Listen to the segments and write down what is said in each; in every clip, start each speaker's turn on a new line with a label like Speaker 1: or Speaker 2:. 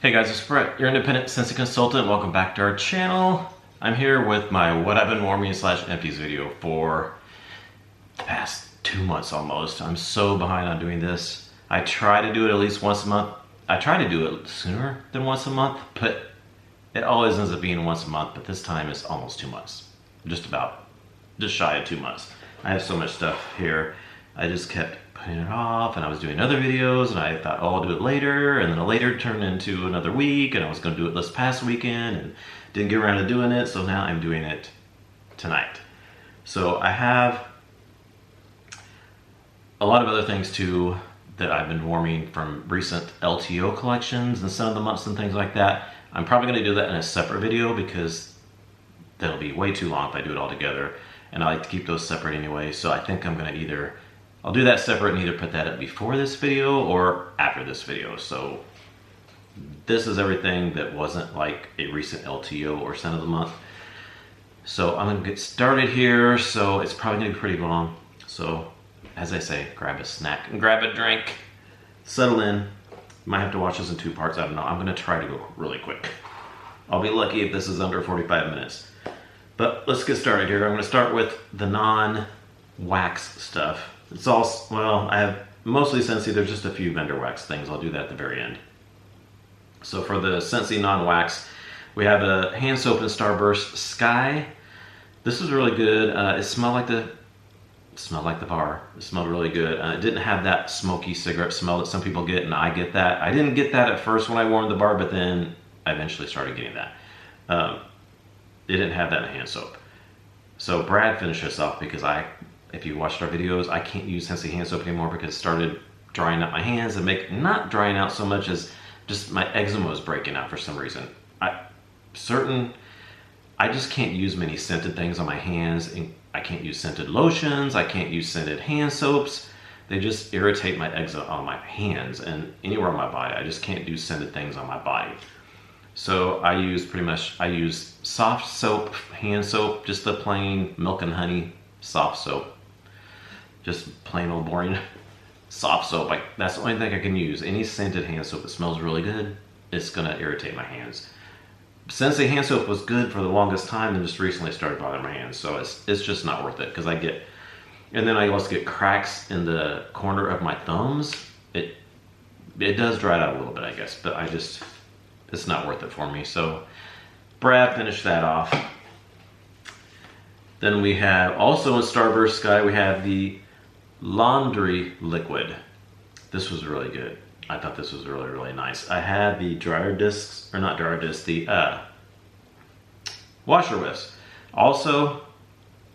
Speaker 1: Hey guys, it's Brett, your independent Scentsy consultant. Welcome back to our channel. I'm here with my what I've been warming / empties video for the past 2 months almost. I'm so behind on doing this. I try to do it at least once a month. I try to do it sooner than once a month, but it always ends up being once a month, but this time it's almost 2 months. Just shy of 2 months. I have so much stuff here. I just kept putting it off, and I was doing other videos, and I thought, oh, I'll do it later, and then a later turned into another week, and I was going to do it this past weekend, and didn't get around to doing it, so now I'm doing it tonight. So I have a lot of other things too that I've been warming from recent LTO collections and some of the months and things like that. I'm probably going to do that in a separate video because that'll be way too long if I do it all together, and I like to keep those separate anyway, so I think I'm going to I'll do that separate and either put that up before this video or after this video. So this is everything that wasn't like a recent LTO or scent of the month. So I'm gonna get started here. So it's probably gonna be pretty long. So as I say, grab a snack and grab a drink, settle in. Might have to watch this in 2 parts, I don't know. I'm gonna try to go really quick. I'll be lucky if this is under 45 minutes. But let's get started here. I'm gonna start with the non-wax stuff. It's all, well, I have mostly Scentsy. There's just a few vendor wax things. I'll do that at the very end. So for the Scentsy non-wax, we have a hand soap in Starburst Sky. This is really good. It smelled like the bar. It smelled really good. It didn't have that smoky cigarette smell that some people get, and I get that. I didn't get that at first when I warmed the bar, but then I eventually started getting that. It didn't have that in hand soap. So Brad finished this off because if you watched our videos, I can't use Scentsy hand soap anymore because it started drying out my hands and not drying out so much as just my eczema was breaking out for some reason. I just can't use many scented things on my hands, and I can't use scented lotions, I can't use scented hand soaps. They just irritate my eczema on my hands and anywhere on my body. I just can't do scented things on my body. So I use soft soap, hand soap, just the plain milk and honey soft soap. Just plain old boring soft soap. That's the only thing I can use. Any scented hand soap that smells really good, it's gonna irritate my hands. Sensei hand soap was good for the longest time and just recently started bothering my hands, so it's just not worth it because and then I also get cracks in the corner of my thumbs. It does dry it out a little bit, I guess, but it's not worth it for me. So Brad finished that off. Then we have also in Starburst Sky, we have the laundry liquid. This was really good. I thought this was really, really nice. I had the dryer discs, or not dryer discs, the washer whiffs. Also,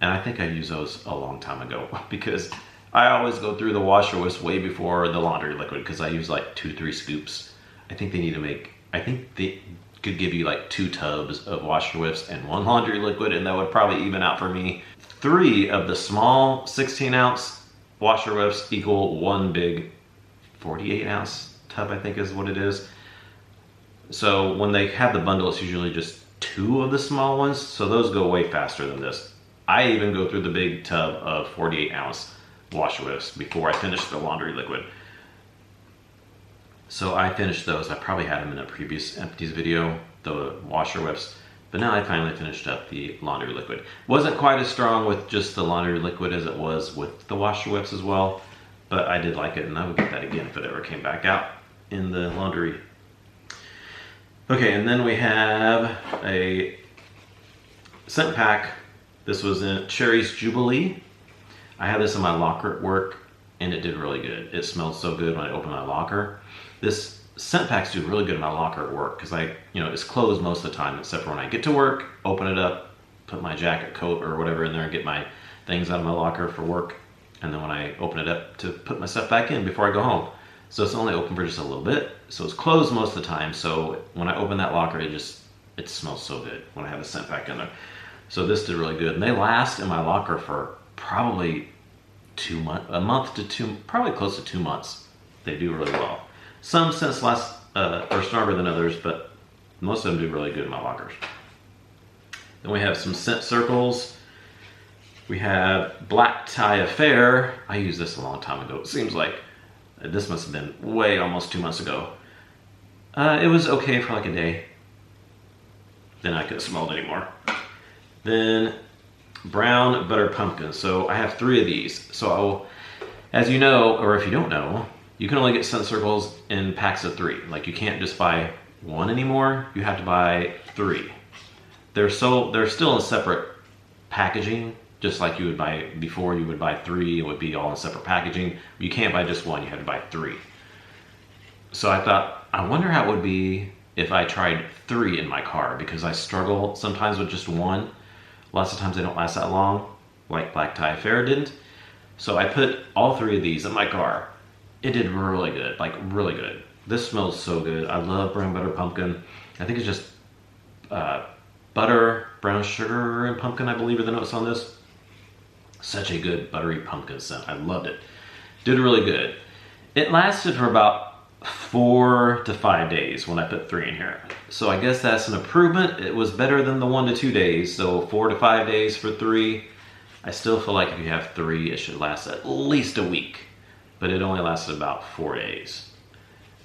Speaker 1: and I think I used those a long time ago because I always go through the washer whiffs way before the laundry liquid because I use like 2-3 scoops. I think they could give you like 2 tubs of washer whiffs and 1 laundry liquid, and that would probably even out for me. 3 of the small 16-ounce washer whiffs equal 1 big 48-ounce tub, I think is what it is. So when they have the bundle, it's usually just 2 of the small ones, so those go way faster than this. I even go through the big tub of 48-ounce washer whiffs before I finish the laundry liquid. So I finished those. I probably had them in a previous Empties video, the washer whiffs, but now I finally finished up the laundry liquid. Wasn't quite as strong with just the laundry liquid as it was with the washer whiffs as well, but I did like it, and I would get that again if it ever came back out in the laundry. Okay, and then we have a scent pack. This was in Cherry's Jubilee. I had this in my locker at work, and it did really good. It smelled so good when I opened my locker. This scent packs do really good in my locker at work because it's closed most of the time except for when I get to work, open it up, put my jacket, coat, or whatever in there and get my things out of my locker for work. And then when I open it up to put my stuff back in before I go home. So it's only open for just a little bit. So it's closed most of the time. So when I open that locker, it smells so good when I have a scent pack in there. So this did really good. And they last in my locker for probably probably close to 2 months. They do really well. Some scents last are stronger than others, but most of them do really good in my lockers. Then we have some scent circles. We have Black Tie Affair. I used this a long time ago. It seems like this must have been almost 2 months ago. It was okay for like a day. Then I couldn't smell it anymore. Then brown butter pumpkin. So I have 3 of these. So as you know, or if you don't know, you can only get scent circles in packs of 3. Like you can't just buy 1 anymore. You have to buy 3. They're still in separate packaging, just like you would buy before. You would buy 3, it would be all in separate packaging. You can't buy just 1, you have to buy 3. So I thought, I wonder how it would be if I tried 3 in my car, because I struggle sometimes with just 1. Lots of times they don't last that long, like Black Tie Affair didn't. So I put all 3 of these in my car. It did really good, like really good. This smells so good. I love brown butter pumpkin. I think it's just butter, brown sugar, and pumpkin, I believe, are the notes on this. Such a good buttery pumpkin scent. I loved it. Did really good. It lasted for about 4 to 5 days when I put 3 in here. So I guess that's an improvement. It was better than the 1 to 2 days. So 4 to 5 days for 3. I still feel like if you have 3, it should last at least a week. But it only lasted about 4 days.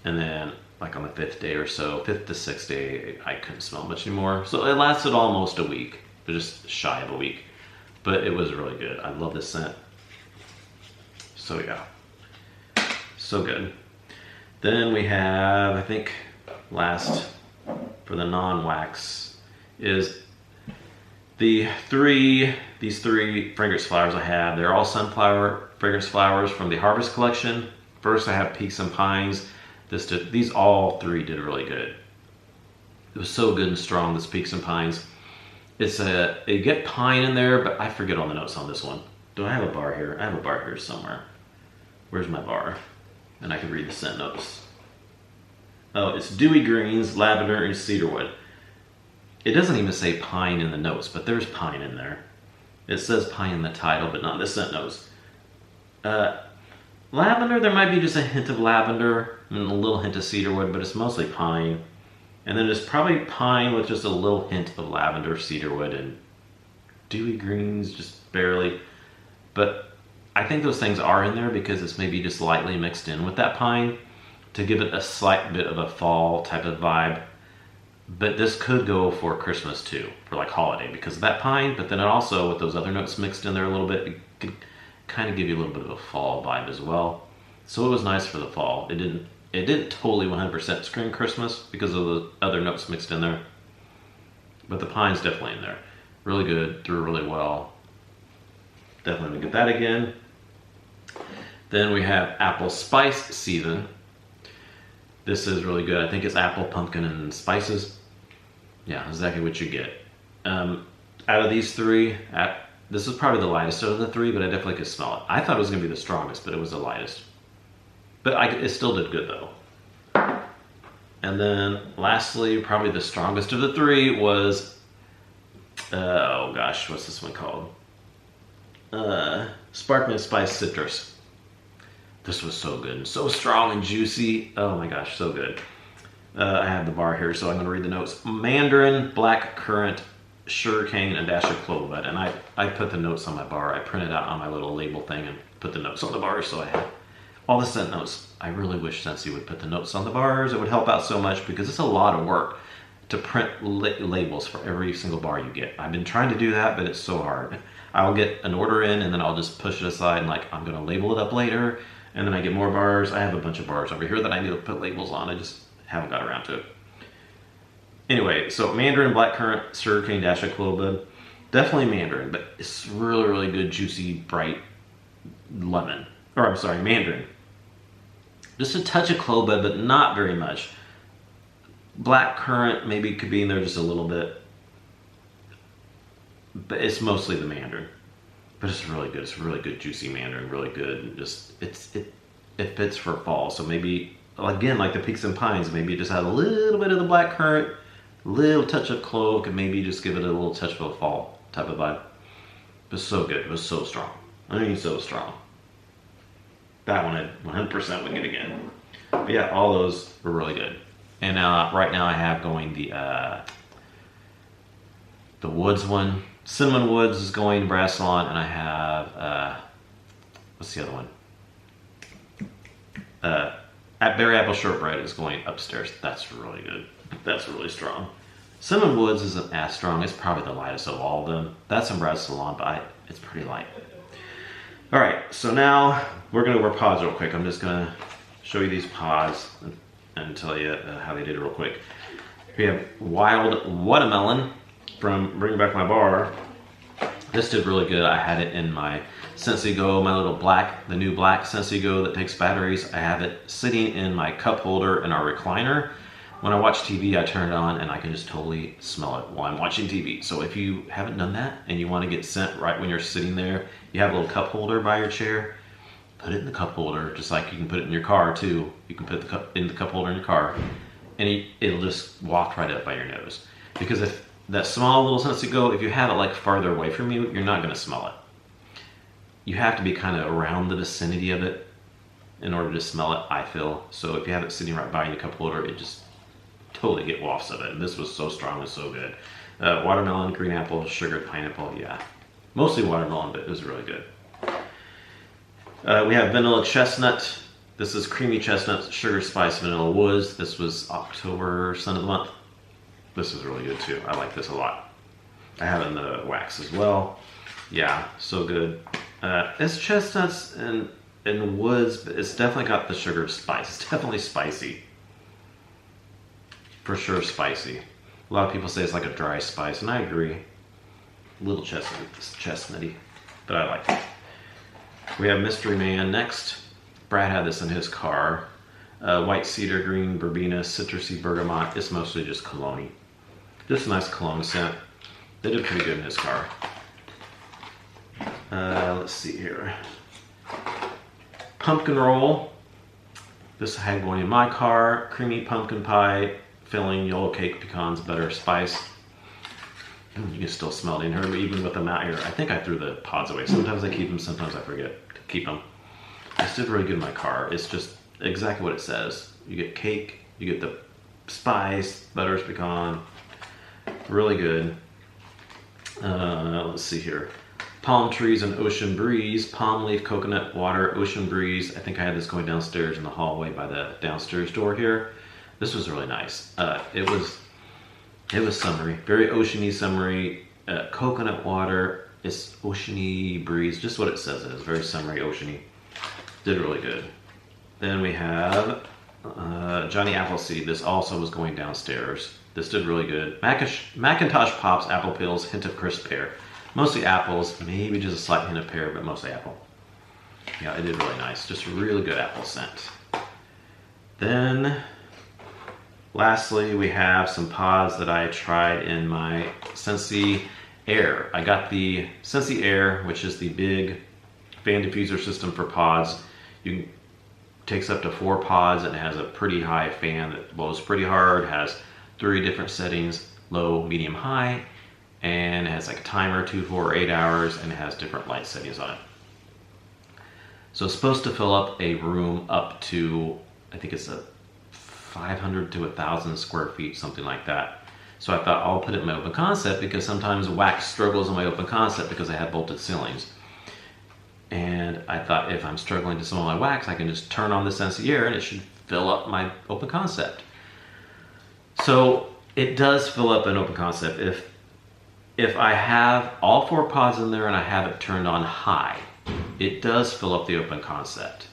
Speaker 1: And then like on the 5th day or so, 5th to 6th day, I couldn't smell much anymore. So it lasted almost a week, but just shy of a week. But it was really good. I love this scent. So yeah, so good. Then we have, I think, last for the non-wax is these 3 fragrance flowers I have. They're all sunflower fragrance flowers from the Harvest Collection. First I have Peaks and Pines. These all 3 did really good. It was so good and strong, this Peaks and Pines. You get pine in there, but I forget all the notes on this one. Do I have a bar here? I have a bar here somewhere. Where's my bar? And I can read the scent notes. Oh, it's dewy greens, lavender, and cedarwood. It doesn't even say pine in the notes, but there's pine in there. It says pine in the title, but not in the scent notes. Lavender, there might be just a hint of lavender and a little hint of cedarwood, but it's mostly pine. And then there's probably pine with just a little hint of lavender, cedarwood, and dewy greens, just barely. But I think those things are in there because it's maybe just lightly mixed in with that pine to give it a slight bit of a fall type of vibe. But this could go for Christmas too, for like holiday, because of that pine. But then it also, with those other notes mixed in there a little bit, it could kind of give you a little bit of a fall vibe as well. So it was nice for the fall. It didn't totally 100% scream Christmas because of the other notes mixed in there. But the pine's definitely in there. Really good, threw really well. Definitely gonna get that again. Then we have Apple Spice Season. This is really good. I think it's apple, pumpkin, and spices. Yeah, exactly what you get. Out of these 3, this is probably the lightest of the 3, but I definitely could smell it. I thought it was gonna be the strongest, but it was the lightest. But it still did good though. And then lastly, probably the strongest of the 3 was, oh gosh, what's this one called? Sparkling Spice Citrus. This was so good, so strong and juicy. Oh my gosh, so good. I have the bar here, so I'm gonna read the notes. Mandarin, black currant, sugarcane, and dash of clove. And I put the notes on my bar. I printed out on my little label thing and put the notes on the bar, so I have all the scent notes. I really wish Scentsy would put the notes on the bars. It would help out so much because it's a lot of work to print labels for every single bar you get. I've been trying to do that, but it's so hard. I'll get an order in and then I'll just push it aside and like, I'm gonna label it up later. And then I get more bars. I have a bunch of bars over here that I need to put labels on. I just haven't got around to it. Anyway, so Mandarin, blackcurrant, sugarcane, dash of clove. Definitely Mandarin, but it's really, really good, juicy, bright lemon. Or I'm sorry, Mandarin. Just a touch of clove, but not very much. Blackcurrant maybe could be in there just a little bit. But it's mostly the Mandarin. But it's really good. It's really good, juicy Mandarin. Really good. Just it fits for fall. So maybe again, like the Peaks and Pines, maybe just add a little bit of the blackcurrant, a little touch of clove, and maybe just give it a little touch of a fall type of vibe. It was so good. It was so strong. I mean, so strong. That one I 100% would get again. But yeah, all those were really good. And right now I have going the Woods one. Cinnamon Woods is going to Brass Salon, and I have, what's the other one? Berry apple shortbread is going upstairs. That's really good. That's really strong. Cinnamon Woods isn't as strong. It's probably the lightest of all of them. That's in Brad Salon, but it's pretty light. All right, so now we're gonna go over pods real quick. I'm just gonna show you these pods and tell you how they did real quick. We have Wild Watermelon from Bring Back My Bar. This did really good. I had it in my Scentsy Go, my little black, the new black Scentsy Go that takes batteries. I have it sitting in my cup holder in our recliner. When I watch TV, I turn it on and I can just totally smell it while I'm watching TV. So if you haven't done that and you want to get scent right when you're sitting there, you have a little cup holder by your chair, put it in the cup holder, just like you can put it in your car too. You can put in the cup holder in your car and it'll just waft right up by your nose. Because if that small little Scentsy Go, if you have it like farther away from you, you're not gonna smell it. You have to be kind of around the vicinity of it in order to smell it, I feel. So if you have it sitting right by in the cup holder, it just totally get wafts of it. And this was so strong and so good. Watermelon, green apple, sugared pineapple, yeah. Mostly watermelon, but it was really good. We have vanilla chestnut. This is creamy chestnut, sugar spice, vanilla woods. This was October scent of the month. This is really good too. I like this a lot. I have it in the wax as well. Yeah, so good. It's chestnuts and woods, but it's definitely got the sugar spice. It's definitely spicy. For sure spicy. A lot of people say it's like a dry spice, and I agree. A little chestnutty, but I like it. We have Mystery Man next. Brad had this in his car. White cedar, green verbena, citrusy bergamot. It's mostly just cologne. Just a nice cologne scent. They did pretty good in his car. Let's see here. Pumpkin roll. This I had going in my car. Creamy pumpkin pie, filling, yellow cake, pecans, butter, spice. You can still smell it in here, even with them out here. I think I threw the pods away. Sometimes I keep them, sometimes I forget to keep them. This did really good in my car. It's just exactly what it says. You get cake, you get the spice, butters, pecan. Really good. Let's see here. Palm trees and ocean breeze. Palm leaf, coconut water, ocean breeze. I think I had this going downstairs in the hallway by the downstairs door here. This was really nice. It was summery, very oceany summery. Coconut water. It's oceany breeze, just what it says it is. Very summery, oceany. Did really good. Then we have Johnny Appleseed. This also was going downstairs. This did really good. Macintosh Pops, apple pills, hint of crisp pear. Mostly apples, maybe just a slight hint of pear, but mostly apple. Yeah, it did really nice. Just really good apple scent. Then, lastly, we have some pods that I tried in my Sensei Air. I got the Sensei Air, which is the big fan diffuser system for pods. Takes up to 4 pods and it has a pretty high fan that blows pretty hard. Has 3 different settings, low, medium, high, and it has like a timer, 2, 4, 8 hours, and it has different light settings on it. So it's supposed to fill up a room up to, I think it's a 500 to 1,000 square feet, something like that. So I thought I'll put it in my open concept because sometimes wax struggles in my open concept because I have bolted ceilings. And I thought if I'm struggling to smell my wax, I can just turn on the Sensei Air and it should fill up my open concept. So it does fill up an open concept. If I have all 4 pods in there and I have it turned on high, it does fill up the open concept.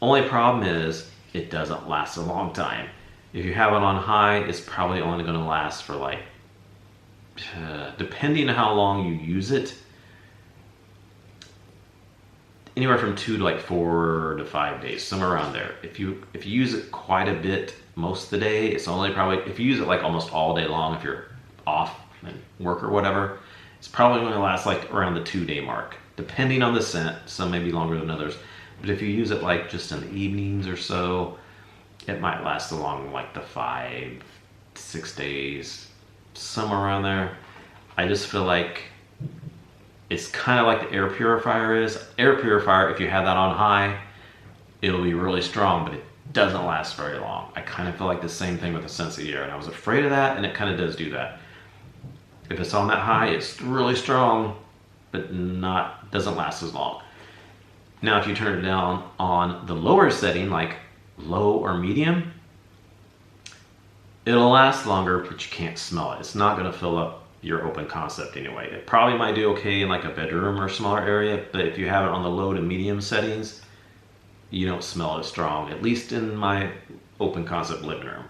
Speaker 1: Only problem is it doesn't last a long time. If you have it on high, it's probably only going to last for like, depending on how long you use it, anywhere from 2 to like 4 to 5 days, somewhere around there. If you use it quite a bit most of the day, it's only probably, if you use it like almost all day long, if you're off and work or whatever, it's probably going to last like around the 2-day mark, depending on the scent. Some may be longer than others, but if you use it like just in the evenings or so, it might last along like the 5 to 6 days, somewhere around there. I just feel like it's kind of like the air purifier is. Air purifier, if you have that on high, it'll be really strong, but it doesn't last very long. I kind of feel like the same thing with the Sensei Air, and I was afraid of that, and it kind of does do that. If it's on that high, it's really strong, but doesn't last as long. Now, if you turn it down on the lower setting, like low or medium, it'll last longer, but you can't smell it. It's not gonna fill up your open concept anyway. It probably might do okay in like a bedroom or smaller area, but if you have it on the low to medium settings, you don't smell it as strong, at least in my open concept living room.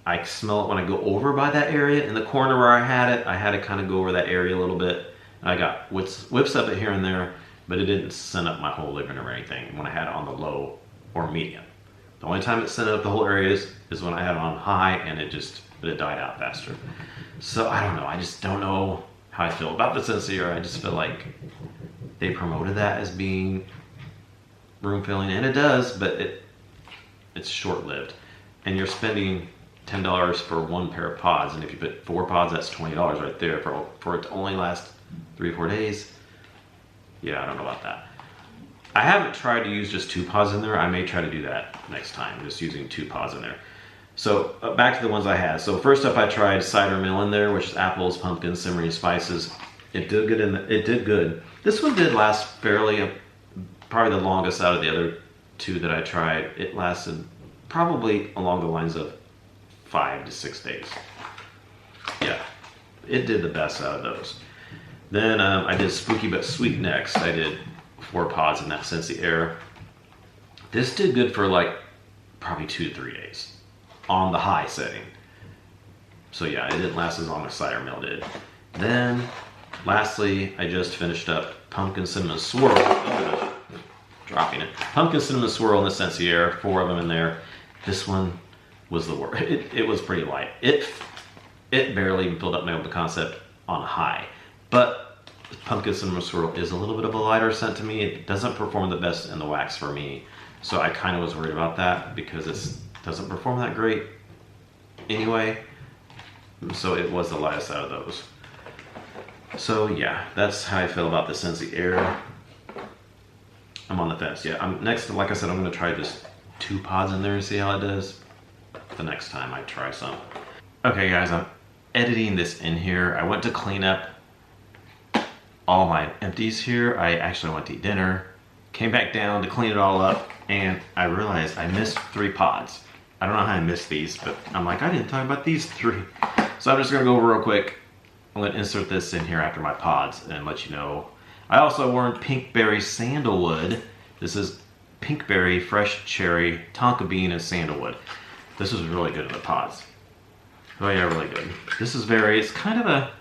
Speaker 1: I smell it when I go over by that area. In the corner where I had to kind of go over that area a little bit. I got whiffs of it here and there, but it didn't scent up my whole living room or anything when I had it on the low or medium. The only time it scented up the whole area is when I had it on high, and it died out faster. So I don't know, I just don't know how I feel about the Sensei Air. I just feel like they promoted that as being room filling, and it does, but it's short-lived. And you're spending $10 for one pair of pods, and if you put 4 pods, that's $20 right there for it to only last 3 or 4 days. Yeah, I don't know about that. I haven't tried to use just 2 pods in there. I may try to do that next time, just using 2 pods in there. So back to the ones I had. So first up, I tried cider mill in there, which is apples, pumpkins, simmering spices. It did good. It did good. This one did last fairly, probably the longest out of the other 2 that I tried. It lasted probably along the lines of 5 to 6 days. Yeah, it did the best out of those. Then I did Spooky But Sweet next. I did 4 pods in that Sensei Air. This did good for like probably 2 to 3 days on the high setting. So yeah, it didn't last as long as cider mill did. Then lastly, I just finished up Pumpkin Cinnamon Swirl. Oh, dropping it. Pumpkin Cinnamon Swirl in the Sensei Air. 4 of them in there. This one was the worst. It was pretty light. It barely even filled up my open concept on high. But Pumpkin Cinnamon Swirl is a little bit of a lighter scent to me. It doesn't perform the best in the wax for me. So I kind of was worried about that because it doesn't perform that great anyway. So it was the lightest out of those. So yeah, that's how I feel about the Sensei Air. I'm on the fence. Yeah, next, like I said, I'm going to try just 2 pods in there and see how it does the next time I try some. Okay guys, I'm editing this in here. I went to clean up all my empties here. I actually went to eat dinner, came back down to clean it all up, and I realized I missed 3 pods. I don't know how I missed these, but I'm like, I didn't talk about these 3. So I'm just gonna go over real quick. I'm gonna insert this in here after my pods and let you know. I also warmed Pinkberry Sandalwood. This is Pinkberry, fresh cherry, tonka bean, and sandalwood. This was really good in the pods. Oh yeah, really good. This is it's kind of a,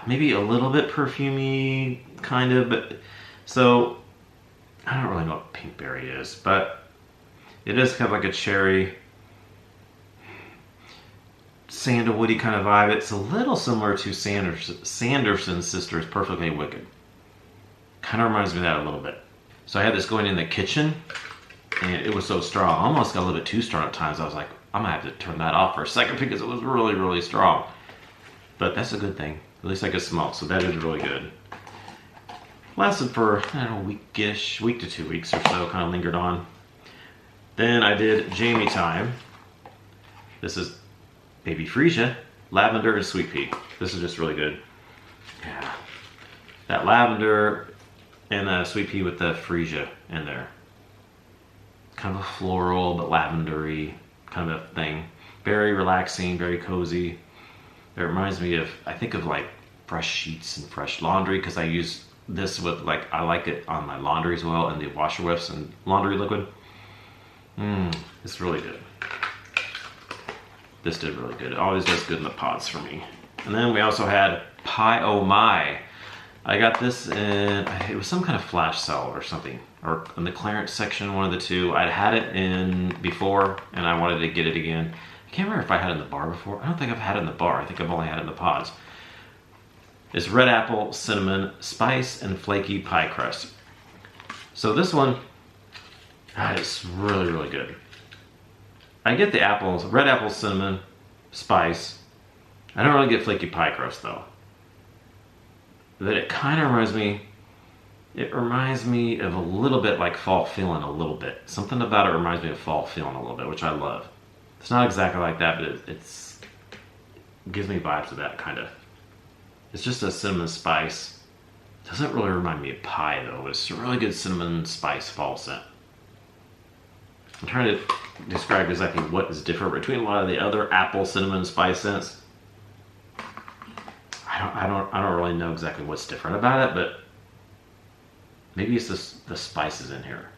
Speaker 1: maybe a little bit perfumey, kind of, but, so, I don't really know what Pinkberry is, but it is kind of like a cherry, sandalwoody kind of vibe. It's a little similar to Sanderson's Sisters Perfectly Wicked. Kind of reminds me of that a little bit. So I had this going in the kitchen, and it was so strong. I almost got a little bit too strong at times. I was like, I'm gonna have to turn that off for a second because it was really, really strong. But that's a good thing. At least I could smell, so that is really good. Lasted for, I don't know, week to 2 weeks or so, kind of lingered on. Then I did Jamie Time. This is Baby Freesia, Lavender and Sweet Pea. This is just really good. Yeah. That lavender and Sweet Pea with the Freesia in there. Kind of a floral, but lavendery kind of a thing. Very relaxing, very cozy. It reminds me of, I think of like fresh sheets and fresh laundry, because I use this with, like, I like it on my laundry as well, and the washer whiffs and laundry liquid. It's really good. This did really good. It always does good in the pods for me. And then we also had Pie Oh My. I got this in, it was some kind of flash sale or something, or in the clearance section, one of the 2. I'd had it in before, and I wanted to get it again. I can't remember if I had it in the bar before. I don't think I've had it in the bar. I think I've only had it in the pods. It's red apple, cinnamon, spice, and flaky pie crust. So this one, it's really, really good. I get the apples, red apple, cinnamon, spice. I don't really get flaky pie crust though. But it kind of reminds me of a little bit like fall feeling a little bit. Something about it reminds me of fall feeling a little bit, which I love. It's not exactly like that, but it gives me vibes of that kind of. It's just a cinnamon spice. Doesn't really remind me of pie though. It's a really good cinnamon spice fall scent. I'm trying to describe exactly what is different between a lot of the other apple cinnamon spice scents. I don't really know exactly what's different about it, but maybe it's the spices in here.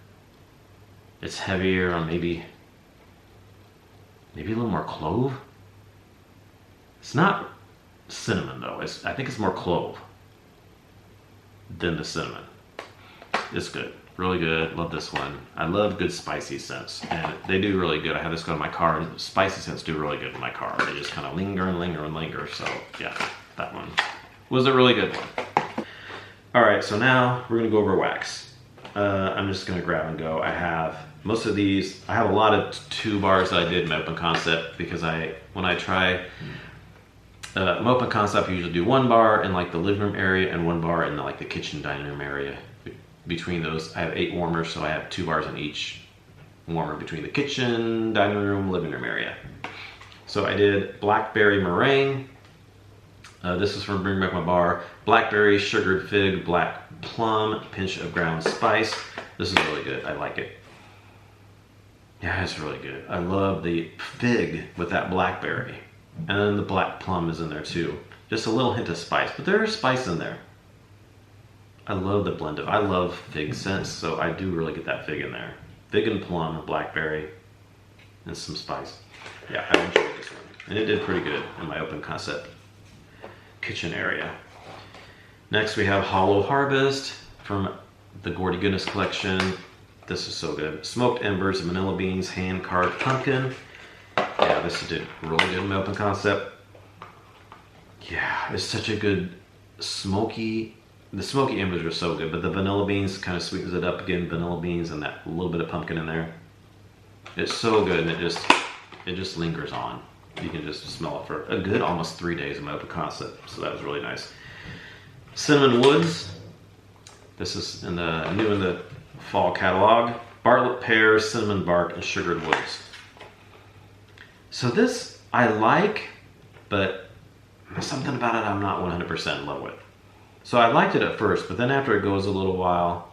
Speaker 1: It's heavier, or maybe a little more clove. It's not cinnamon though. I think it's more clove than the cinnamon. It's good, really good. Love this one. I love good spicy scents, and they do really good. I have this go in my car, and spicy scents do really good in my car. They just kind of linger and linger and linger. So yeah, that one was a really good one. All right, so now we're gonna go over wax. I'm just gonna grab and go. I have most of these. I have a lot of 2 bars that I did in my open concept, because when I try my open concept, I usually do 1 bar in like the living room area and 1 bar in the kitchen dining room area. Between those, I have 8 warmers, so I have 2 bars in each warmer between the kitchen, dining room, living room area. So I did Blackberry Mering. This is from Bring Back My Bar. Blackberry, sugared fig, black plum, pinch of ground spice. This is really good. I like it. Yeah, it's really good. I love the fig with that blackberry. And then the black plum is in there too. Just a little hint of spice, but there is spice in there. I love the blend I love fig scents, so I do really get that fig in there. Fig and plum, blackberry, and some spice. Yeah, I enjoyed this one. And it did pretty good in my open concept kitchen area. Next we have Hollow Harvest from the Gordy Goodness collection. This is so good. Smoked embers, vanilla beans, hand carved pumpkin. Yeah, this did really good in my open concept. Yeah, it's such a good smoky. The smoky embers are so good, but the vanilla beans kind of sweetens it up again. Vanilla beans and that little bit of pumpkin in there. It's so good, and it just lingers on. You can just smell it for a good almost 3 days in my open concept, so that was really nice. Cinnamon Woods. This is new in the fall catalog. Bartlett pear, cinnamon bark, and sugared woods. So this I like, but there's something about it I'm not 100% in love with. So I liked it at first, but then after it goes a little while,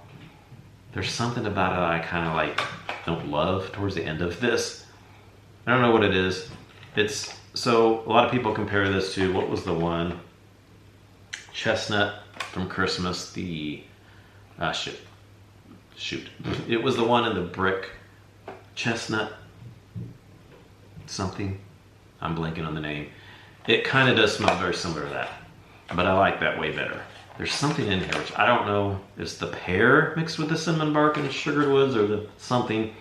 Speaker 1: there's something about it I kind of don't love towards the end of this. I don't know what it is. So a lot of people compare this to, what was the one? Chestnut from Christmas, the, shoot. It was the one in the brick chestnut something. I'm blanking on the name. It kind of does smell very similar to that, but I like that way better. There's something in here which I don't know. It's the pear mixed with the cinnamon bark and sugared woods, or the something.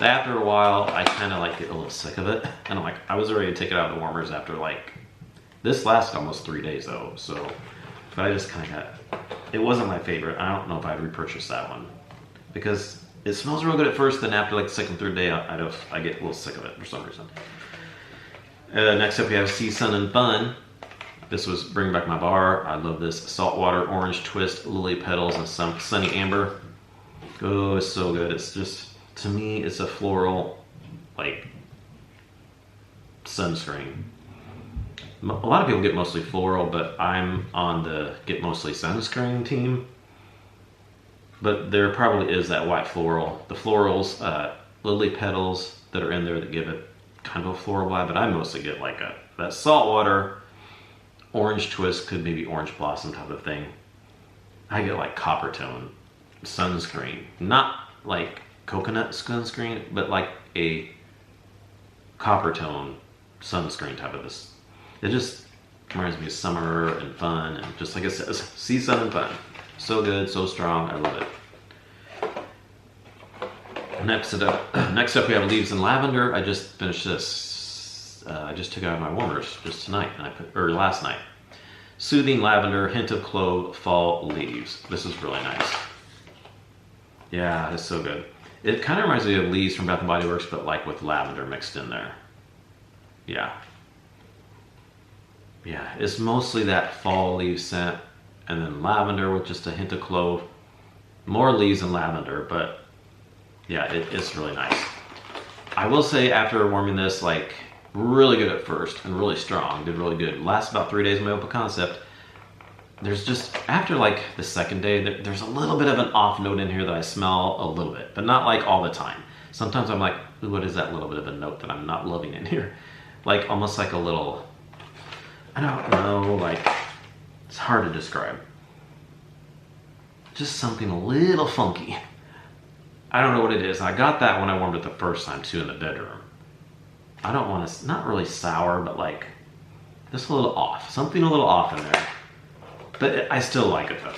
Speaker 1: After a while, I kind of get a little sick of it, and I was ready to take it out of the warmers after this lasted almost 3 days though. So, but I just kind of it wasn't my favorite. I don't know if I'd repurchase that one, because it smells real good at first, then after the second, third day, I get a little sick of it for some reason. Next up we have Sea, Sun, and Fun. This was Bring Back My Bar. I love this. Saltwater, orange twist, lily petals, and some sunny amber. Oh, it's so good. It's just, to me, it's a floral, sunscreen. A lot of people get mostly floral, but I'm on the get mostly sunscreen team. But there probably is that white floral. The florals, lily petals that are in there that give it kind of a floral vibe, but I mostly get that saltwater, orange twist, could maybe orange blossom type of thing. I get copper tone sunscreen, not coconut sunscreen, but a copper tone sunscreen type of this. It just reminds me of summer and fun, and just like it says, sea, sun, and fun. So good, so strong, I love it. Next up we have Leaves and Lavender. I just finished this. I just took it out of my warmers just tonight, last night. Soothing lavender, hint of clove, fall leaves. This is really nice. Yeah, it's so good. It kind of reminds me of Leaves from Bath & Body Works, but with lavender mixed in there. Yeah. Yeah, it's mostly that fall leaf scent, and then lavender with just a hint of clove. More leaves than lavender, but yeah, it's really nice. I will say, after warming this, really good at first and really strong, did really good. Lasts about 3 days in my open concept. There's just, after the second day, there's a little bit of an off note in here that I smell a little bit, but not all the time. Sometimes I'm ooh, what is that little bit of a note that I'm not loving in here? Like almost like a little, I don't know, like it's hard to describe. Just something a little funky. I don't know what it is. I got that when I warmed it the first time too in the bedroom. I don't want to, not really sour, but like just a little off. Something a little off in there. But I still like it though.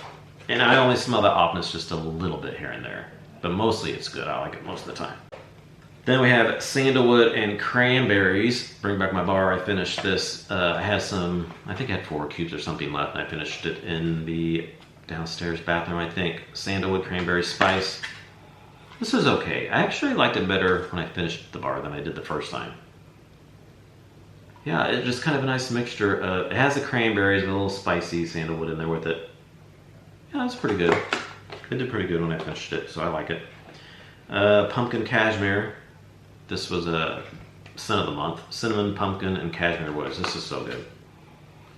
Speaker 1: And I only smell that offness just a little bit here and there. But mostly it's good. I like it most of the time. Then we have Sandalwood and Cranberries. Bring back my bar. I finished this. I had some, I think I had 4 cubes or something left. And I finished it in the downstairs bathroom, I think. Sandalwood Cranberry Spice. This is okay. I actually liked it better when I finished the bar than I did the first time. Yeah, it's just kind of a nice mixture. It has the cranberries with a little spicy sandalwood in there with it. Yeah, it's pretty good. It did pretty good when I finished it, so I like it. Pumpkin Cashmere. This was a scent of the month. Cinnamon, pumpkin, and cashmere woods. This is so good.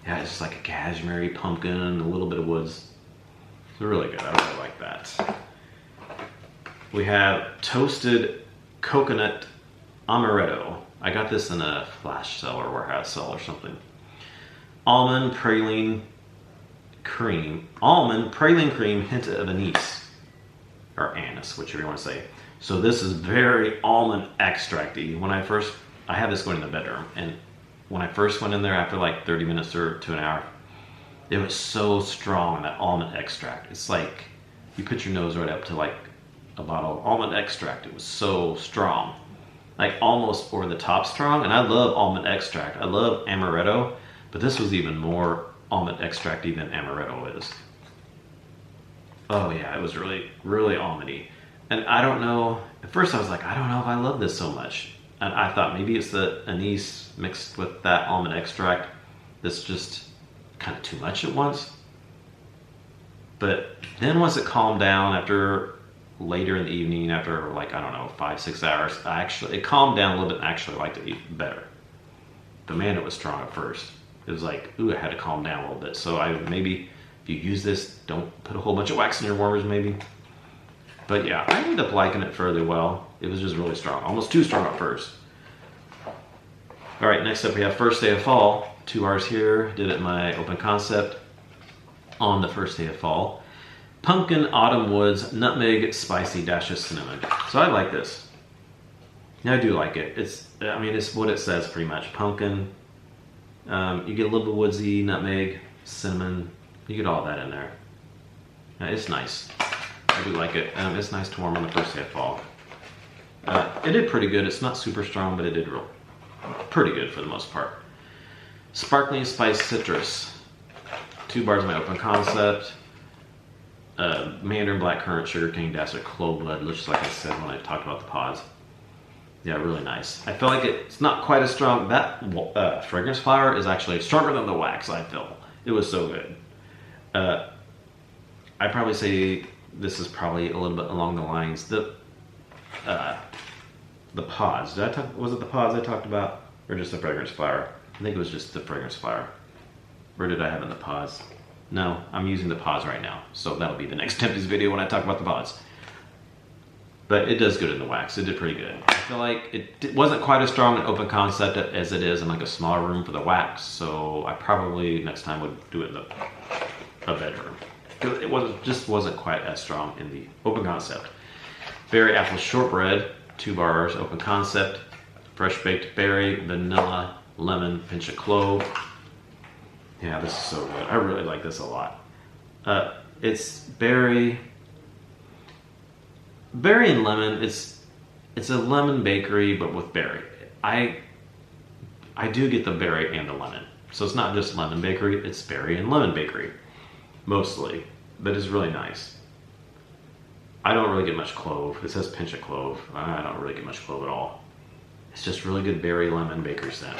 Speaker 1: Yeah, it's just like a cashmere pumpkin and a little bit of woods. It's really good. I really like that. We have Toasted Coconut Amaretto. I got this in a flash sale or warehouse sale or something. Almond praline cream. Almond praline cream, hint of anise. Or anise, whichever you want to say. So this is very almond extract-y. When I had this going in the bedroom, and when I first went in there after like 30 minutes or to an hour, it was so strong, that almond extract. It's like you put your nose right up to like a bottle of almond extract. It was so strong. Like almost over the top strong. And I love almond extract. I love Amaretto, but this was even more almond extract-y than Amaretto is. Oh yeah, it was really, really almondy. And I don't know, at first I was like, I don't know if I love this so much. And I thought maybe it's the anise mixed with that almond extract that's just kind of too much at once. But then once it calmed down after later in the evening, after like, I don't know, 5-6 hours, it calmed down a little bit and I actually liked it even better. But man, it was strong at first. It was like, ooh, I had to calm down a little bit. So maybe if you use this, don't put a whole bunch of wax in your warmers maybe. But yeah, I ended up liking it fairly well. It was just really strong, almost too strong at first. All right, next up we have First Day of Fall. 2 bars here, did it in my open concept on the first day of fall. Pumpkin Autumn Woods Nutmeg Spicy Dash of Cinnamon. So I like this. Yeah, I do like it. It's what it says pretty much. Pumpkin. You get a little bit woodsy, nutmeg, cinnamon. You get all that in there. Yeah, it's nice. I do like it. It's nice to warm on the first day of fall. It did pretty good. It's not super strong, but it did pretty good for the most part. Sparkling Spice Citrus. 2 bars of my open concept. Mandarin Blackcurrant Sugarcane Dash Clove Bud, just like I said when I talked about the pods. Yeah, really nice. I feel like it's not quite as strong. That fragrance flower is actually stronger than the wax, I feel. It was so good. I'd probably say this is probably a little bit along the lines. The pods. Was it the pods I talked about? Or just the fragrance flower? I think it was just the fragrance flower. Where did I have in the pods? No, I'm using the pods right now. So that'll be the next Empties video when I talk about the pods. But it does good in the wax. It did pretty good. I feel like it wasn't quite as strong an open concept as it is in like a smaller room for the wax. So I probably next time would do it in a bedroom. Because it just wasn't quite as strong in the open concept. Berry Apple Shortbread, 2 bars, open concept. Fresh baked berry, vanilla, lemon, pinch of clove. Yeah, this is so good. I really like this a lot. It's berry and lemon. It's a lemon bakery, but with berry. I do get the berry and the lemon. So it's not just lemon bakery, it's berry and lemon bakery. Mostly. But it's really nice. I don't really get much clove. It says pinch of clove. I don't really get much clove at all. It's just really good berry lemon bakery scent.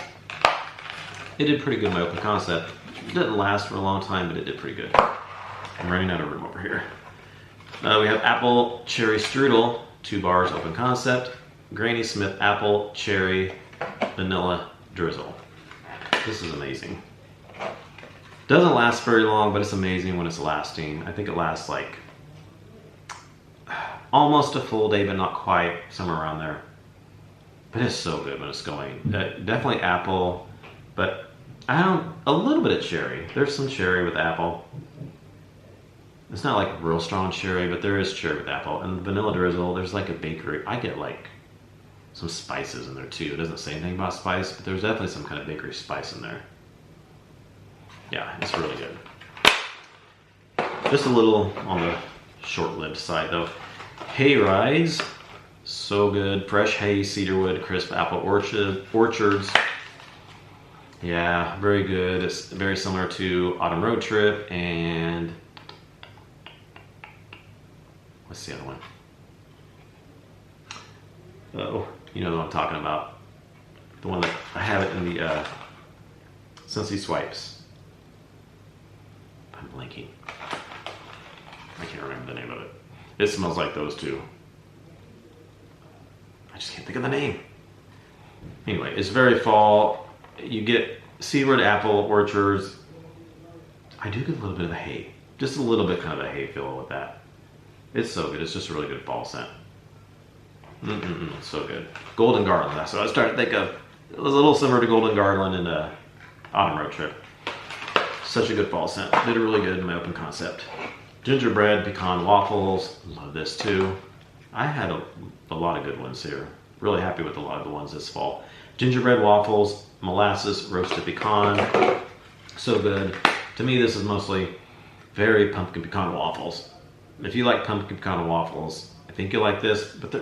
Speaker 1: It did pretty good in my open concept. It didn't last for a long time, but it did pretty good. I'm running out of room over here. We have Apple Cherry Strudel, 2 bars, open concept. Granny Smith Apple Cherry Vanilla Drizzle. This is amazing. Doesn't last very long, but it's amazing when it's lasting. I think it lasts like almost a full day, but not quite, somewhere around there. but it's so good when it's going. Definitely apple, but a little bit of cherry. There's some cherry with apple. It's not like real strong cherry, but there is cherry with apple. And vanilla drizzle, there's like a bakery. I get like some spices in there too. It doesn't say anything about spice, but there's definitely some kind of bakery spice in there. Yeah, it's really good. Just a little on the short-lived side though. Hay Rise, so good. Fresh hay, cedarwood, crisp apple orchards. Yeah, very good. It's very similar to Autumn Road Trip and what's the other one? Oh, you know what I'm talking about. The one that I have it in the Scentsy swipes. I'm blanking. I can't remember the name of it. It smells like those two. I just can't think of the name. Anyway, it's very fall. You get cedarwood, apple, orchards. I do get a little bit of the hay. Just a little bit kind of a hay feel with that. It's so good. It's just a really good fall scent. So good. Golden Garland. That's what I was starting to think of. It was a little similar to Golden Garland in Autumn Road Trip. Such a good fall scent. Did it really good in my open concept. Gingerbread Pecan waffles. Love this too. I had a lot of good ones here. Really happy with a lot of the ones this fall. Gingerbread waffles, molasses, roasted pecan. So good. To me, this is mostly very pumpkin pecan waffles. If you like pumpkin pecan waffles, I think you'll like this, but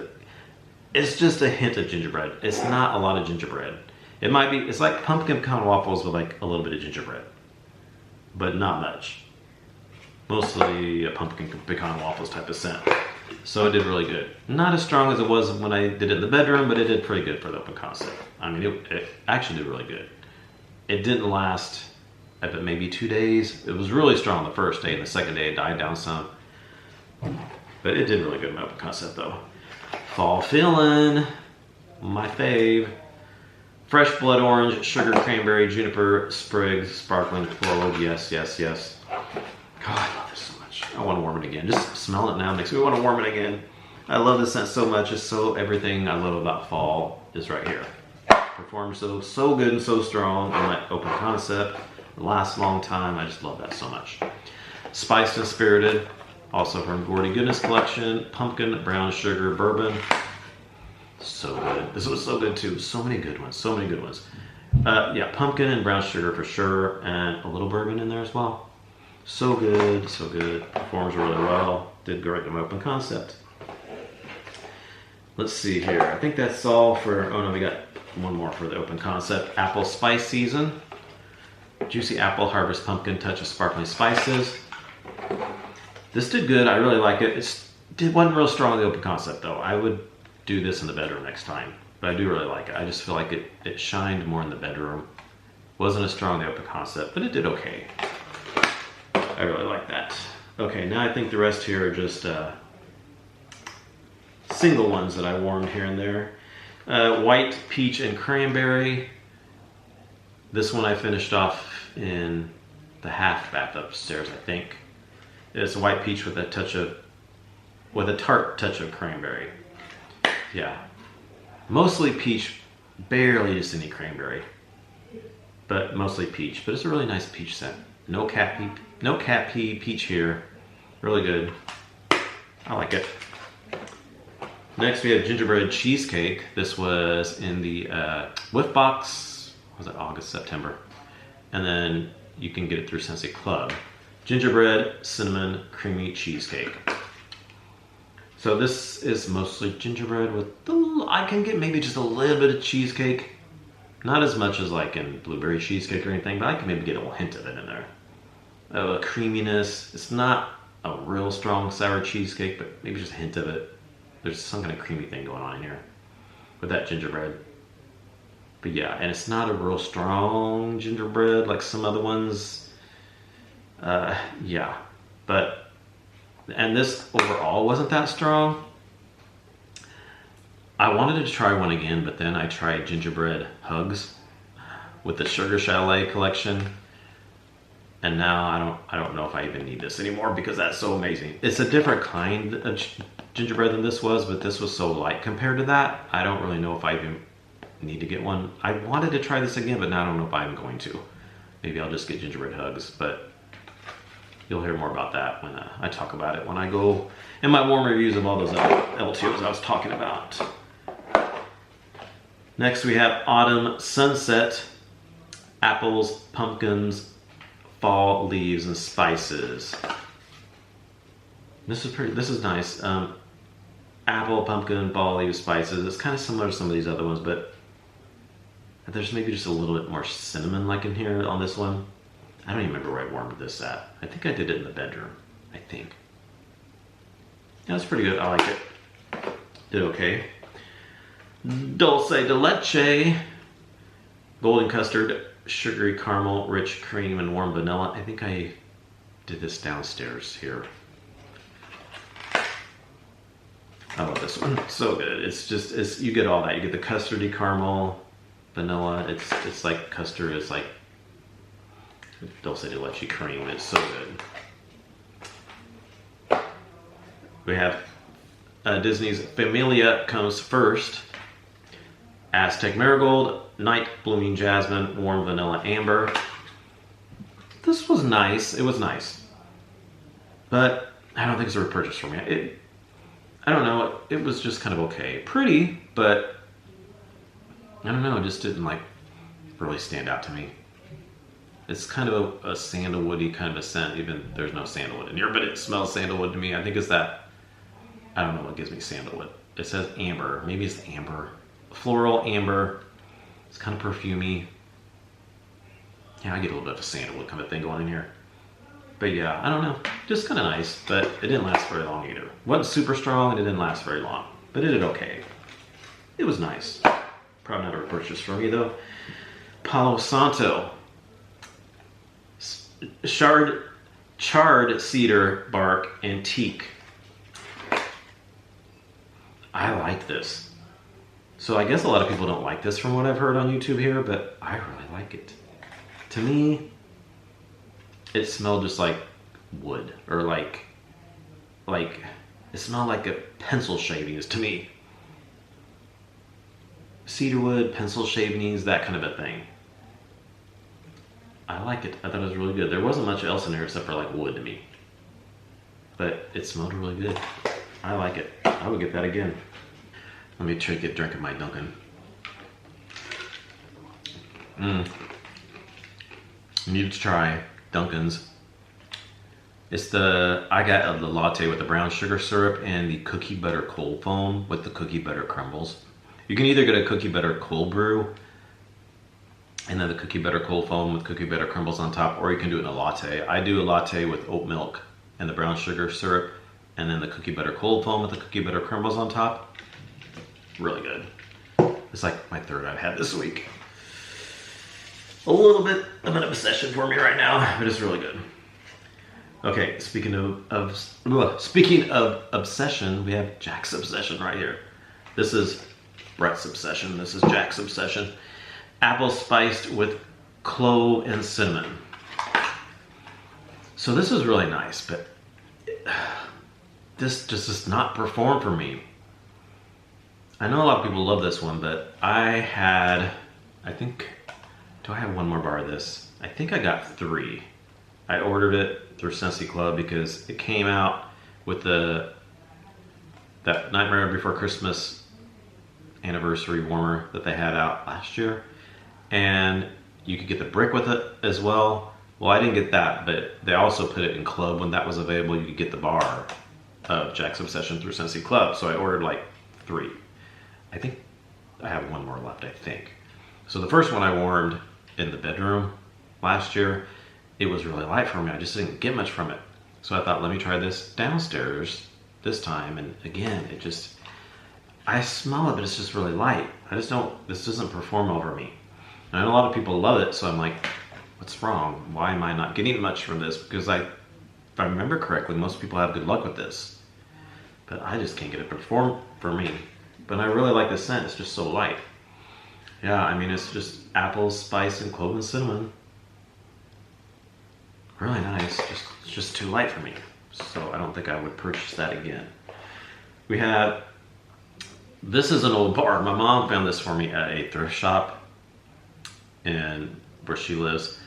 Speaker 1: it's just a hint of gingerbread. It's not a lot of gingerbread. It might be, it's like pumpkin pecan waffles with like a little bit of gingerbread, but not much. Mostly a pumpkin pecan waffles type of scent. So it did really good. Not as strong as it was when I did it in the bedroom, but it did pretty good for the open concept. I mean, it actually did really good. It didn't last, I bet maybe 2 days. It was really strong the first day, and the second day it died down some. But it did really good in my open concept though. Fall feeling, my fave. Fresh blood orange, sugar cranberry, juniper, sprigs, sparkling floral. Yes, yes, yes. God, I love this so much. I want to warm it again. Just smell it now makes me want to warm it again. I love this scent so much. It's so everything I love about fall is right here. Performs so good and so strong in my open concept. It lasts a long time. I just love that so much. Spiced and Spirited, also from Gordy Goodness Collection. Pumpkin, brown sugar, bourbon. So good. This was so good too. So many good ones. So many good ones. Yeah, pumpkin and brown sugar for sure, and a little bourbon in there as well. So good, so good. Performs really well. Did great in my open concept. Let's see here. I think that's all for, oh no, we got one more for the open concept. Apple Spice Season. Juicy apple, harvest pumpkin, touch of sparkling spices. This did good. I really like it. It wasn't real strong in the open concept though. I would do this in the bedroom next time, but I do really like it. I just feel like it shined more in the bedroom. Wasn't as strong in the open concept, but it did okay. I really like that. Okay, now I think the rest here are just single ones that I warmed here and there. White, peach, and cranberry. This one I finished off in the half bath upstairs, I think. It's a white peach with a tart touch of cranberry. Yeah, mostly peach, barely just any cranberry, but mostly peach. But it's a really nice peach scent. No cat pee peach here. Really good. I like it. Next we have Gingerbread Cheesecake. This was in the whiff box. Was it August, September? And then you can get it through Sensei Club. Gingerbread cinnamon creamy cheesecake. So this is mostly gingerbread with I can get maybe just a little bit of cheesecake. Not as much as like in blueberry cheesecake or anything, but I can maybe get a little hint of it in there. A creaminess. It's not a real strong sour cheesecake, but maybe just a hint of it. There's some kind of creamy thing going on here with that gingerbread. But yeah, and it's not a real strong gingerbread like some other ones. Yeah, but, and this overall wasn't that strong. I wanted to try one again, but then I tried Gingerbread Hugs with the Sugar Chalet collection. And now I don't know if I even need this anymore because that's so amazing. It's a different kind of gingerbread than this was, but this was so light compared to that. I don't really know if I even need to get one. I wanted to try this again, but now I don't know if I'm going to. Maybe I'll just get gingerbread hugs, but you'll hear more about that when I talk about it when I go in my warm reviews of all those LTOs I was talking about. Next we have Autumn Sunset, apples, pumpkins, fall leaves, and spices. This is nice. Apple, pumpkin, fall leaves, spices. It's kind of similar to some of these other ones, but there's maybe just a little bit more cinnamon like in here on this one. I don't even remember where I warmed this at. I think I did it in the bedroom, I think. Yeah, it's pretty good. I like it. Did okay. Dulce de leche, golden custard, sugary caramel, rich cream, and warm vanilla. I think I did this downstairs here. I love this one. So good. It's you get all that. You get the custardy caramel, vanilla. It's like custard. It's like dulce de leche cream. It's so good. We have Disney's Familia comes first. Aztec marigold, night blooming jasmine, warm vanilla amber. This was nice. It was nice, but I don't think it's a repurchase for me. I don't know. It was just kind of okay, pretty, but I don't know. It just didn't like really stand out to me. It's kind of a sandalwoody kind of a scent. Even there's no sandalwood in here, but it smells sandalwood to me. I think it's that. I don't know what gives me sandalwood. It says amber. Maybe it's amber. Floral amber. It's kind of perfumey. Yeah, I get a little bit of a sandalwood kind of thing going in here. But yeah, I don't know. Just kind of nice, but it didn't last very long either. It wasn't super strong and it didn't last very long, but it did okay. It was nice. Probably not a purchase for me though. Pao Santo. Charred cedar bark antique. I like this. So I guess a lot of people don't like this from what I've heard on YouTube here, but I really like it. To me, it smelled just like wood, or like it smelled like a pencil shavings to me. Cedarwood, pencil shavings, that kind of a thing. I like it. I thought it was really good. There wasn't much else in there except for like wood to me, but it smelled really good. I like it. I would get that again. Let me try to get a drink of my Duncan. You need to try Duncans. It's I got the latte with the brown sugar syrup and the cookie butter cold foam with the cookie butter crumbles. You can either get a cookie butter cold brew and then the cookie butter cold foam with cookie butter crumbles on top, or you can do it in a latte. I do a latte with oat milk and the brown sugar syrup and then the cookie butter cold foam with the cookie butter crumbles on top. Really good. It's like my third I've had this week. A little bit of an obsession for me right now, but it's really good. Okay, speaking of obsession, we have Jack's obsession right here. This is Brett's obsession. This is Jack's obsession. Apple spiced with clove and cinnamon. So this is really nice, but this just does not perform for me. I know a lot of people love this one, but I think, do I have one more bar of this? I think I got 3. I ordered it through Scentsy Club because it came out with that Nightmare Before Christmas anniversary warmer that they had out last year. And you could get the brick with it as well. Well, I didn't get that, but they also put it in Club when that was available. You could get the bar of Jack's Obsession through Scentsy Club. So I ordered like 3. I think I have one more left, I think. So the first one I warmed in the bedroom last year, it was really light for me. I just didn't get much from it. So I thought, let me try this downstairs this time. And again, I smell it, but it's just really light. This doesn't perform over me. And I know a lot of people love it, so I'm like, what's wrong? Why am I not getting much from this? Because if I remember correctly, most people have good luck with this. But I just can't get it to perform for me. But I really like the scent. It's just so light. Yeah, I mean, it's just apples, spice, and clove and cinnamon. Really nice. It's just too light for me. So I don't think I would purchase that again. We have This is an old bar. My mom found this for me at a thrift shop in where she lives.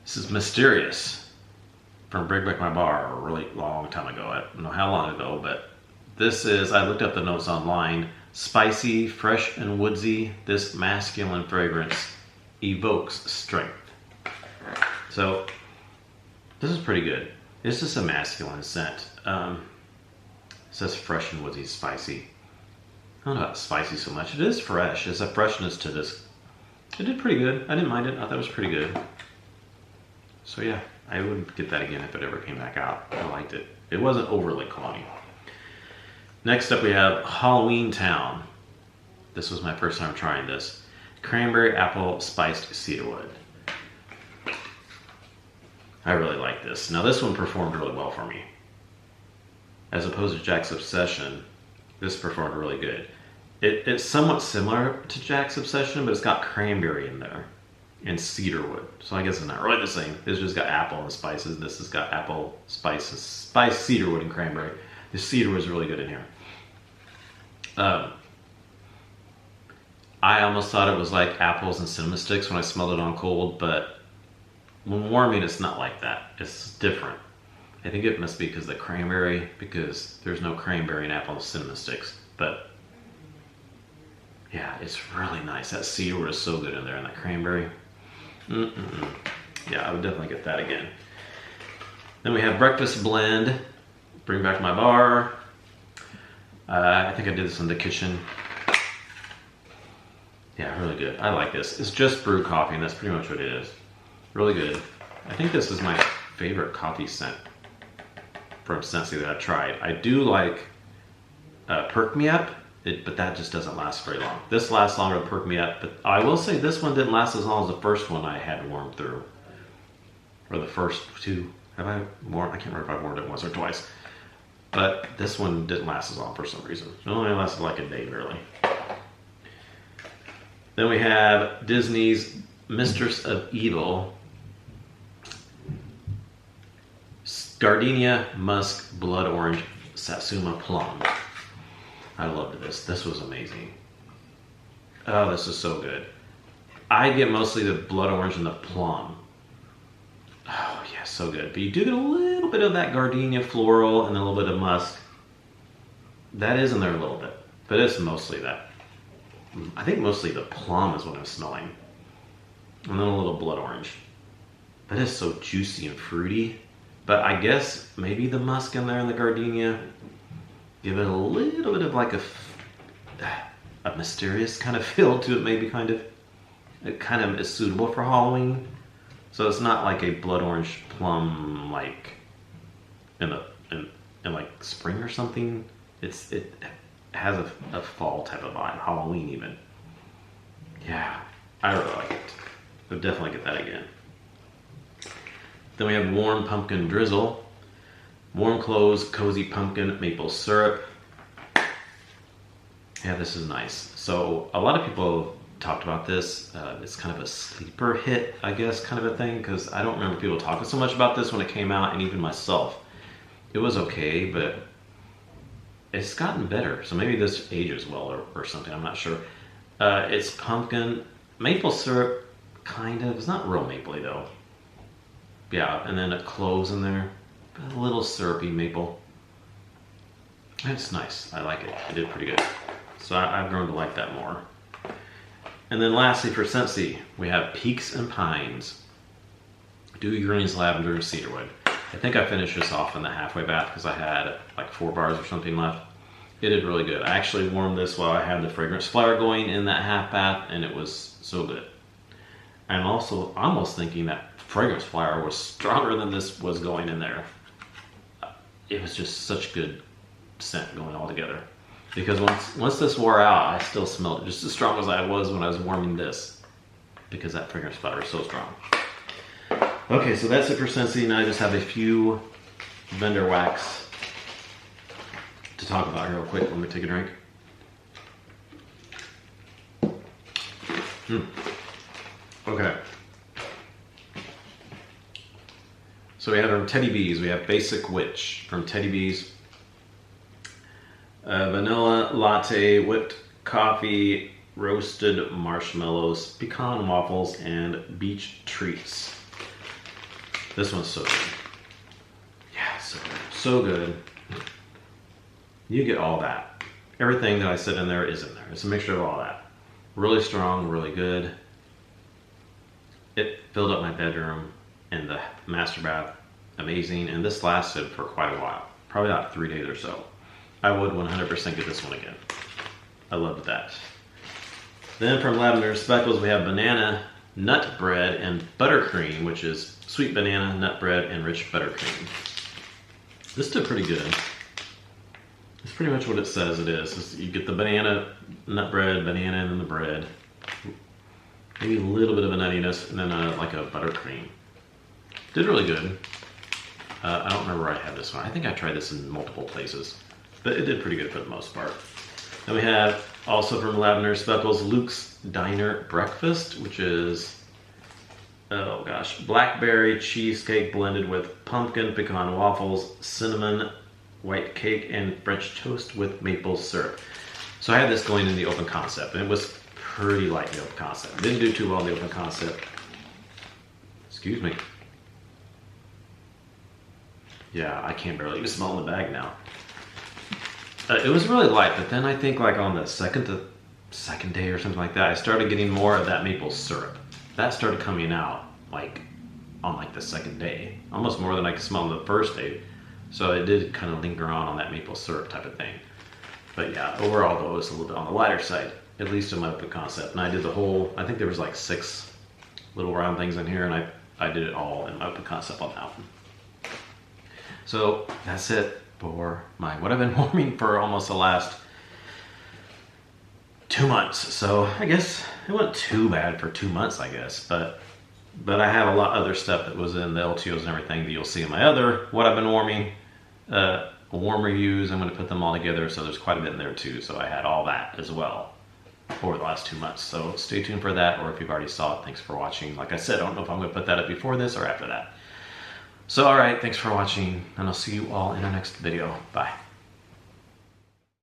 Speaker 1: This is Mysterious from Bring Back My Bar a really long time ago. I don't know how long ago, but this is, I looked up the notes online. Spicy, fresh, and woodsy, this masculine fragrance evokes strength. So, this is pretty good. It's just a masculine scent. It says fresh and woodsy, spicy. I don't know about spicy so much. It is fresh. There's a freshness to this. It did pretty good. I didn't mind it. I thought it was pretty good. So yeah, I would get that again if it ever came back out. I liked it. It wasn't overly cologne. Next up we have Halloween Town. This was my first time trying this. Cranberry Apple Spiced Cedarwood. I really like this. Now this one performed really well for me. As opposed to Jack's Obsession, this performed really good. It's somewhat similar to Jack's Obsession, but it's got cranberry in there and cedarwood. So I guess it's not really the same. This just got apple and spices. This has got apple, spices, spiced cedarwood and cranberry. The cedarwood is really good in here. I almost thought it was like apples and cinnamon sticks when I smelled it on cold, but when warming, it's not like that. It's different. I think it must be because of the cranberry, because there's no cranberry in apple and cinnamon sticks. But yeah, it's really nice. That cedarwood is so good in there, and that cranberry. Yeah, I would definitely get that again. Then we have Breakfast Blend. Bring Back My Bar. I think I did this in the kitchen. Yeah, really good. I like this. It's just brewed coffee, and that's pretty much what it is. Really good. I think this is my favorite coffee scent from Scentsy that I've tried. I do like Perk Me Up, but that just doesn't last very long. This lasts longer than Perk Me Up, but I will say this one didn't last as long as the first one I had warmed through. Or the first two. Have I warmed? I can't remember if I warmed it once or twice. But this one didn't last as long for some reason. It only lasted like a day, really. Then we have Disney's Mistress of Evil. Gardenia Musk Blood Orange Satsuma Plum. I loved this. This was amazing. Oh, this is so good. I get mostly the blood orange and the plum. Oh, yeah, so good. But you do get a little bit of that gardenia floral and a little bit of musk. That is in there a little bit, but it's mostly that. I think mostly the plum is what I'm smelling. And then a little blood orange. That is so juicy and fruity. But I guess maybe the musk in there and the gardenia give it a little bit of like a mysterious kind of feel to it, maybe kind of. It kind of is suitable for Halloween. So it's not like a blood orange plum like in like spring or something. It has a fall type of vibe, Halloween even. Yeah, I really like it. I'll definitely get that again. Then we have Warm Pumpkin Drizzle. Warm Clothes Cozy Pumpkin Maple Syrup. Yeah, this is nice. So a lot of people talked about this. It's kind of a sleeper hit, I guess, kind of a thing, because I don't remember people talking so much about this when it came out, and even myself. It was okay, but it's gotten better. So maybe this ages well or something, I'm not sure. It's pumpkin, maple syrup, kind of. It's not real mapley though. Yeah, and then it cloves in there. A little syrupy maple. It's nice. I like it. It did pretty good. So I've grown to like that more. And then lastly for Scentsy, we have Peaks and Pines. Dewy Greens, Lavender, and Cedarwood. I think I finished this off in the halfway bath because I had like 4 bars or something left. It did really good. I actually warmed this while I had the fragrance flower going in that half bath, and it was so good. I'm also almost thinking that fragrance flower was stronger than this was going in there. It was just such good scent going all together. Because once this wore out, I still smelled it just as strong as I was when I was warming this. Because that fragrance flower is so strong. Okay, so that's it for Scentsy. Now I just have a few vendor wax to talk about here real quick. Let me take a drink. Okay. So we have from Teddy Bees. We have Basic Witch from Teddy Bees. Vanilla latte, whipped coffee, roasted marshmallows, pecan waffles, and beach treats. This one's so good. Yeah, so good. So good. You get all that. Everything that I said in there is in there. It's a mixture of all that. Really strong, really good. It filled up my bedroom and the master bath. Amazing. And this lasted for quite a while. Probably about 3 days or so. I would 100% get this one again. I loved that. Then from Lavender Speckles, we have banana nut bread and buttercream, which is sweet banana, nut bread, and rich buttercream. This did pretty good. It's pretty much what it says it is. You get the banana, nut bread, banana, and then the bread. Maybe a little bit of a nuttiness, and then like a buttercream. Did really good. I don't remember where I had this one. I think I tried this in multiple places, but it did pretty good for the most part. Then we have also from Lavender Speckles, Luke's Diner Breakfast, which is, oh gosh, Blackberry Cheesecake blended with pumpkin pecan waffles, cinnamon white cake, and French toast with maple syrup. So I had this going in the open concept, and it was pretty light in the open concept. Didn't do too well in the open concept. Excuse me. Yeah, I can barely even smell in the bag now. It was really light, but then I think like on the second day or something like that, I started getting more of that maple syrup. That started coming out like on like the second day, almost more than I could smell on the first day. So it did kind of linger on that maple syrup type of thing. But yeah, overall though, it was a little bit on the lighter side, at least in my open concept. And I did the whole, I think there was like 6 little round things in here, and I did it all in my open concept on that one. So that's it for my, what I've been warming for almost the last 2 months. So I guess it wasn't too bad for 2 months, I guess, but I have a lot of other stuff that was in the LTOs and everything that you'll see in my other, what I've been warming, warm reviews. I'm going to put them all together, so there's quite a bit in there too. So I had all that as well over the last 2 months. So stay tuned for that, or if you've already saw it, thanks for watching. Like I said, I don't know if I'm going to put that up before this or after that. So, alright, thanks for watching, and I'll see you all in the next video. Bye.